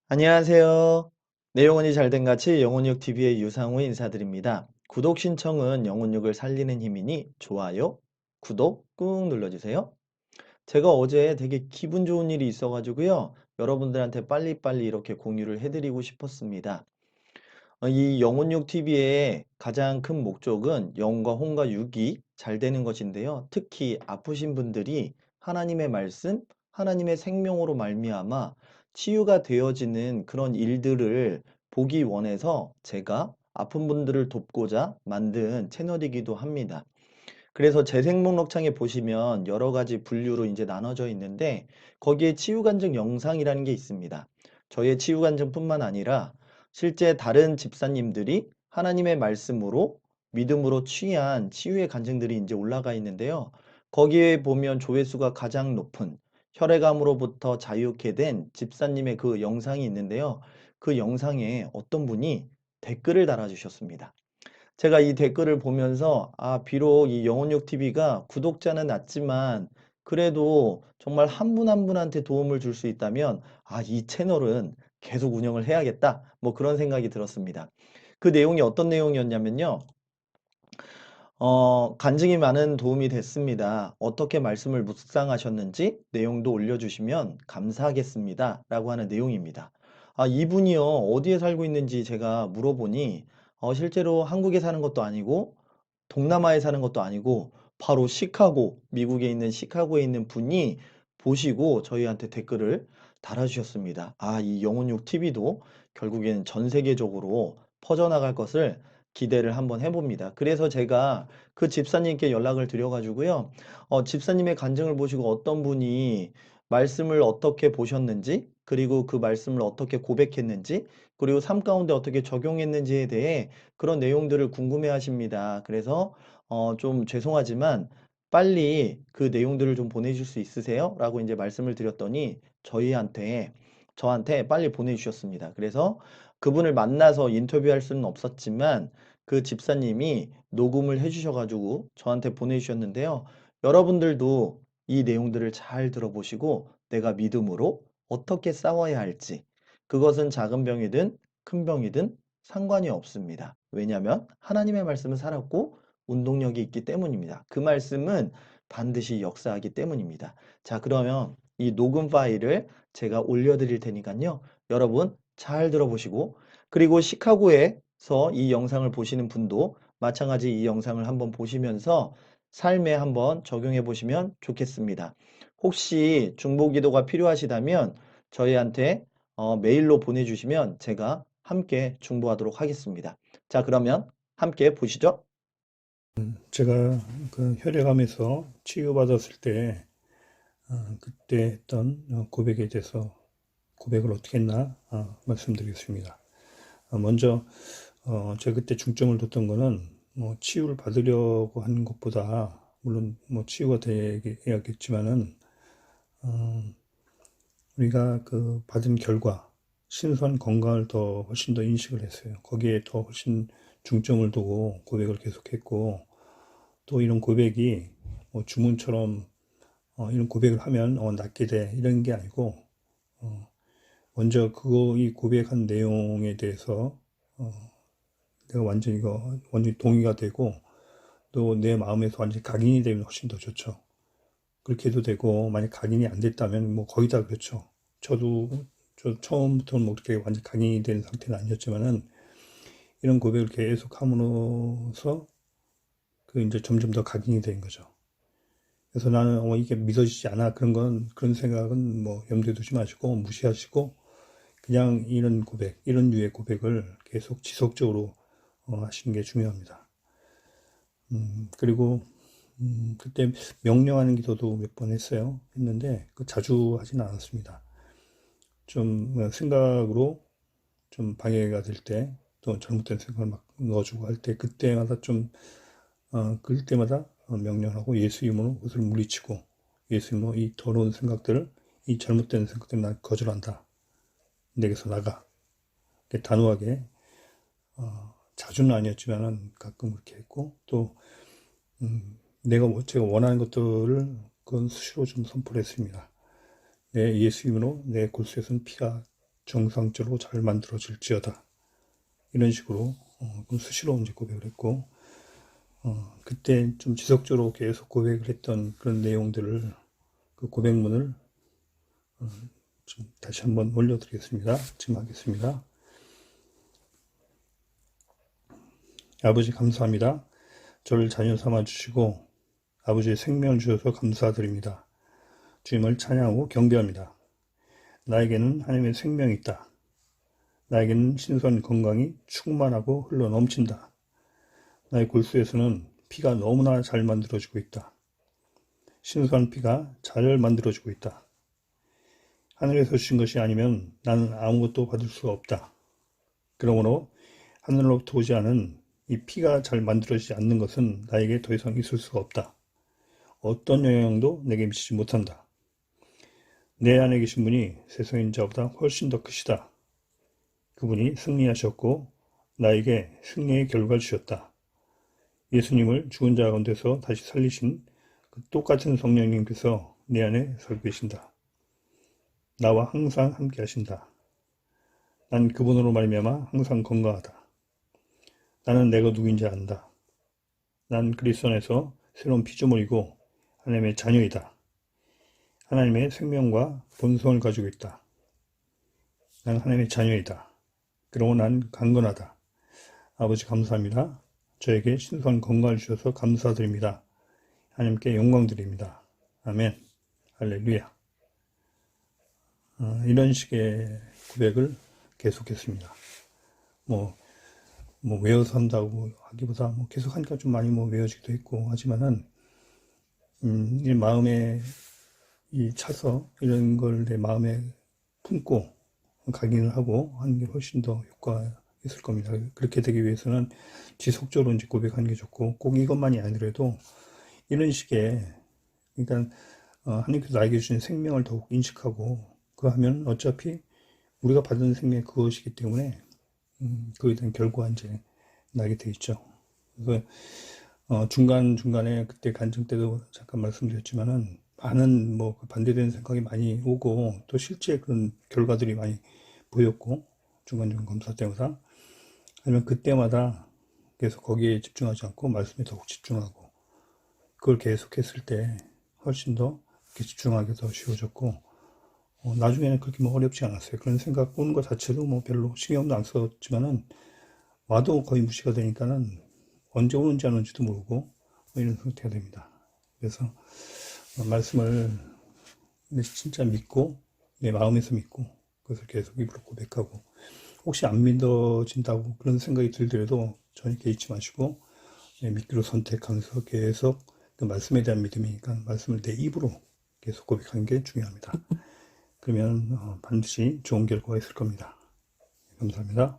안녕하세요. 내용은이 잘된 같이 영혼육 TV의 유상우 인사드립니다. 구독 신청은 영혼육을 살리는 힘이니 좋아요, 구독 꾹 눌러주세요. 제가 어제 되게 기분 좋은 일이 있어가지고요. 여러분들한테 빨리빨리 이렇게 공유를 해드리고 싶었습니다. 이 영혼육 TV의 가장 큰 목적은 영과 혼과 육이 잘 되는 것인데요. 특히 아프신 분들이 하나님의 말씀, 하나님의 생명으로 말미암아 치유가 되어지는 그런 일들을 보기 원해서 제가 아픈 분들을 돕고자 만든 채널이기도 합니다. 그래서 재생 목록창에 보시면 여러 가지 분류로 이제 나눠져 있는데 거기에 치유간증 영상이라는 게 있습니다. 저의 치유간증뿐만 아니라 실제 다른 집사님들이 하나님의 말씀으로 믿음으로 취한 치유의 간증들이 이제 올라가 있는데요. 거기에 보면 조회수가 가장 높은 혈액암으로부터 자유케 된 집사님의 그 영상이 있는데요. 그 영상에 어떤 분이 댓글을 달아주셨습니다. 제가 이 댓글을 보면서 비록 이 영혼육 TV가 구독자는 낮지만 그래도 정말 한 분 한 분한테 도움을 줄 수 있다면 이 채널은 계속 운영을 해야겠다. 뭐 그런 생각이 들었습니다. 그 내용이 어떤 내용이었냐면요. 간증이 많은 도움이 됐습니다. 어떻게 말씀을 묵상하셨는지 내용도 올려주시면 감사하겠습니다. 라고 하는 내용입니다. 이분이요, 어디에 살고 있는지 제가 물어보니, 실제로 한국에 사는 것도 아니고, 동남아에 사는 것도 아니고, 바로 시카고, 미국에 있는 시카고에 있는 분이 보시고 저희한테 댓글을 달아주셨습니다. 이 영혼육 TV도 결국에는 전 세계적으로 퍼져나갈 것을 기대를 한번 해봅니다. 그래서 제가 그 집사님께 연락을 드려가지고요. 집사님의 간증을 보시고 어떤 분이 말씀을 어떻게 보셨는지, 그리고 그 말씀을 어떻게 고백했는지, 그리고 삶 가운데 어떻게 적용했는지에 대해 그런 내용들을 궁금해 하십니다. 그래서 좀 죄송하지만 빨리 그 내용들을 좀 보내줄 수 있으세요? 라고 이제 말씀을 드렸더니 저한테 빨리 보내주셨습니다. 그래서 그분을 만나서 인터뷰할 수는 없었지만 그 집사님이 녹음을 해주셔가지고 저한테 보내주셨는데요. 여러분들도 이 내용들을 잘 들어보시고 내가 믿음으로 어떻게 싸워야 할지 그것은 작은 병이든 큰 병이든 상관이 없습니다. 왜냐하면 하나님의 말씀은 살았고 운동력이 있기 때문입니다. 그 말씀은 반드시 역사하기 때문입니다. 자, 그러면 이 녹음 파일을 제가 올려드릴 테니까요. 여러분 잘 들어보시고 그리고 시카고에서 이 영상을 보시는 분도 마찬가지 이 영상을 한번 보시면서 삶에 한번 적용해 보시면 좋겠습니다. 혹시 중보 기도가 필요하시다면 저희한테 메일로 보내주시면 제가 함께 중보하도록 하겠습니다. 자, 그러면 함께 보시죠. 제가 그 혈액암에서 치유받았을 때 그때 했던 고백에 대해서 고백을 어떻게 했나 말씀드리겠습니다. 먼저 제가 그때 중점을 뒀던 거는 뭐 치유를 받으려고 하는 것보다 물론 뭐 치유가 되야겠지만은 우리가 그 받은 결과 신선 건강을 더 훨씬 더 인식을 했어요. 거기에 더 훨씬 중점을 두고 고백을 계속했고 또 이런 고백이 뭐 주문처럼 이런 고백을 하면 낫게 돼 이런 게 아니고 먼저 이 고백한 내용에 대해서 내가 완전히 동의가 되고 또 내 마음에서 완전히 각인이 되면 훨씬 더 좋죠. 그렇게 해도 되고 만약 각인이 안 됐다면 뭐 거의 다 그렇죠. 저 처음부터는 뭐 그렇게 완전 각인이 된 상태는 아니었지만은 이런 고백을 계속 함으로써 그 이제 점점 더 각인이 된 거죠. 그래서 나는 이게 믿어지지 않아 그런 생각은 뭐 염두에 두지 마시고 무시하시고 그냥 이런 류의 고백을 계속 지속적으로 하시는 게 중요합니다. 그리고 그때 명령하는 기도도 몇 번 했는데 그 자주 하진 않았습니다. 좀 생각으로 좀 방해가 될 때 또 잘못된 생각을 막 넣어주고 할 때 그때마다 그럴 때마다 명령하고 예수 이름으로 그것을 물리치고 예수 이름으로 이 더러운 생각들을 이 잘못된 생각들을 난 거절한다. 내게서 나가. 단호하게 자주는 아니었지만은 가끔 그렇게 했고 또 제가 원하는 것들을 그건 수시로 좀 선포를 했습니다. 내 예수 이름으로 내 골수에서는 피가 정상적으로 잘 만들어질지어다. 이런 식으로 수시로 이제 고백을 했고, 그때 좀 지속적으로 계속 고백을 했던 그런 내용들을, 그 고백문을 좀 다시 한번 올려드리겠습니다. 지금 하겠습니다. 아버지 감사합니다. 저를 자녀 삼아 주시고 아버지의 생명을 주셔서 감사드립니다. 주님을 찬양하고 경배합니다. 나에게는 하나님의 생명이 있다. 나에게는 신선 건강이 충만하고 흘러 넘친다. 나의 골수에서는 피가 너무나 잘 만들어지고 있다. 신선한 피가 잘 만들어지고 있다. 하늘에서 주신 것이 아니면 나는 아무것도 받을 수가 없다. 그러므로 하늘로부터 오지 않은 이 피가 잘 만들어지지 않는 것은 나에게 더 이상 있을 수가 없다. 어떤 영향도 내게 미치지 못한다. 내 안에 계신 분이 세상에 있는 자보다 훨씬 더 크시다. 그분이 승리하셨고 나에게 승리의 결과를 주셨다. 예수님을 죽은 자 가운데서 다시 살리신 그 똑같은 성령님께서 내 안에 살고 계신다. 나와 항상 함께 하신다. 난 그분으로 말미암아 항상 건강하다. 나는 내가 누구인지 안다. 난 그리스도 안에서 새로운 피조물이고 하나님의 자녀이다. 하나님의 생명과 본성을 가지고 있다. 난 하나님의 자녀이다. 그러고 난 강건하다. 아버지 감사합니다. 저에게 신선한 건강을 주셔서 감사드립니다. 하나님께 영광 드립니다. 아멘. 할렐루야. 이런 식의 고백을 계속했습니다. 뭐 외워서 한다고 하기보다 계속 하니까 좀 많이 외워지기도 했고 하지만은 이 마음에 차서 이런 걸 내 마음에 품고 각인을 하고 하는 게 훨씬 더 효과가 있을 겁니다. 그렇게 되기 위해서는 지속적으로 이제 고백하는 게 좋고 꼭 이것만이 아니더라도 이런 식의 그러니까 하나님께서 나에게 주신 생명을 더욱 인식하고 그거 하면 어차피 우리가 받은 생명이 그것이기 때문에 그에 대한 결과 이제 나게 돼 있죠. 그래서 중간중간에 그때 간증 때도 잠깐 말씀드렸지만은 많은 반대되는 생각이 많이 오고 또 실제 그런 결과들이 많이 보였고 중간중간 검사 때마다 하지만 그때마다 계속 거기에 집중하지 않고 말씀에 더욱 집중하고 그걸 계속 했을 때 훨씬 더 이렇게 집중하기 더 쉬워졌고 나중에는 그렇게 어렵지 않았어요. 그런 생각 오는 것 자체도 별로 신경도 안 썼지만은 와도 거의 무시가 되니까는 언제 오는지 안 오는지도 모르고 이런 상태가 됩니다. 그래서 말씀을 진짜 믿고 내 마음에서 믿고 그것을 계속 입으로 고백하고 혹시 안 믿어진다고 그런 생각이 들더라도 전혀 개의치 마시고 믿기로 선택하면서 계속 그 말씀에 대한 믿음이니까 말씀을 내 입으로 계속 고백하는 게 중요합니다. 그러면 반드시 좋은 결과가 있을 겁니다. 감사합니다.